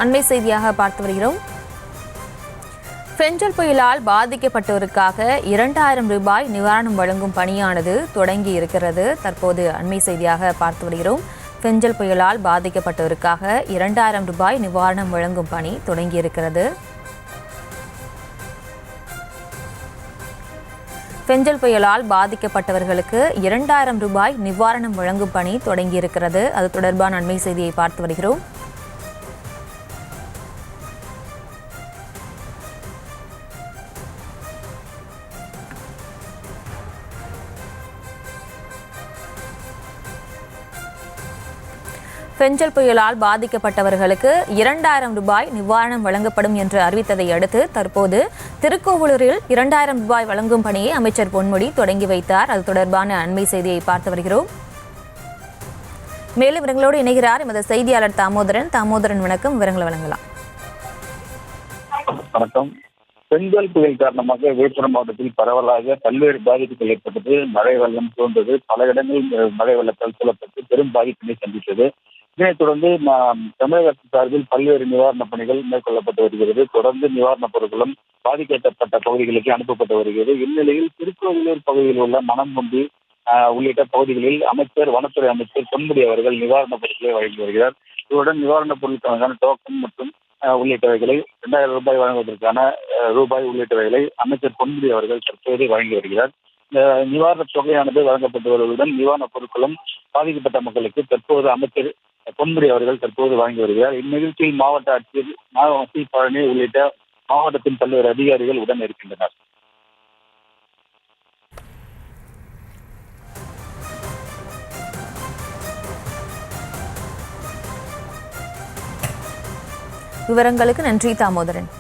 அண்மை செய்தியாக பார்த்து வருகிறோம். பெஞ்சல் புயலால் பாதிக்கப்பட்டோருக்காக 2000 ரூபாய் நிவாரணம் வழங்கும் பணியானது தொடங்கி இருக்கிறது. தற்போது அண்மை செய்தியாக பார்த்து வருகிறோம். பெஞ்சல் புயலால் பாதிக்கப்பட்டோருக்காக 2000 ரூபாய் நிவாரணம் வழங்கும் பணி தொடங்கி இருக்கிறது. பெஞ்சல் புயலால் பாதிக்கப்பட்டவர்களுக்கு 2000 ரூபாய் நிவாரணம் வழங்கும் பணி தொடங்கி இருக்கிறது. அது தொடர்பான அண்மை செய்தியை பார்த்து வருகிறோம். பெஞ்சல் புயலால் பாதிக்கப்பட்டவர்களுக்கு 2000 ரூபாய் நிவாரணம் வழங்கப்படும் என்று அறிவித்ததை அடுத்து தற்போது திருக்கோவிலூரில் 2000 ரூபாய் வழங்கும் பணியை அமைச்சர் பொன்முடி தொடங்கி வைத்தார். அது தொடர்பான அண்மை செய்தியை பார்த்து வருகிறோம். மேலும் விவரங்களோடு இணைகிறார் எமது செய்தியாளர் தாமோதரன். வணக்கம், விவரங்களை வழங்கலாம். வணக்கம். பெஞ்சல் புயல் காரணமாக விழுப்புரம் மாவட்டத்தில் பரவலாக பல்வேறு பாதிப்புகள் ஏற்பட்டது. மழை வெள்ளம் தோன்றது, பல இடங்களில் மழை வெள்ளத்தால் சூழப்பட்டு பெரும் பாதிப்பினை சந்தித்தது. இதனைத் தொடர்ந்து தமிழக அரசு சார்பில் பல்வேறு நிவாரணப் பணிகள் மேற்கொள்ளப்பட்டு வருகிறது. தொடர்ந்து நிவாரணப் பொருட்களும் பாதிக்கப்பட்ட பகுதிகளுக்கு அனுப்பப்பட்டு வருகிறது. இந்நிலையில் திருக்கோவிலூர் பகுதியில் உள்ள மணம்புண்டி உள்ளிட்ட பகுதிகளில் வனத்துறை அமைச்சர் பொன்முடி அவர்கள் நிவாரணப் பொருட்களை வழங்கி வருகிறார். இவருடன் நிவாரணப் பொருட்களுக்கான டோக்கன் மற்றும் உள்ளிட்டவைகளை 2000 ரூபாய் வழங்குவதற்கான ரூபாய் உள்ளிட்டவைகளை அமைச்சர் பொன்முடி அவர்கள் தற்போது வழங்கி வருகிறார். இந்த நிவாரணத் தொகையானது வழங்கப்பட்டு வருவதுடன் நிவாரணப் பொருட்களும் பாதிக்கப்பட்ட மக்களுக்கு தற்போது அமைச்சர் பொன்முடி அவர்கள் தற்போது வழங்கி வருகிறார். இந்நிகழ்ச்சியில் மாவட்ட ஆட்சியர் சி பழனி உள்ளிட்ட மாவட்டத்தின் பல்வேறு அதிகாரிகள் உடன் இருக்கின்றனர். விவரங்களுக்கு நன்றி தாமோதரன்.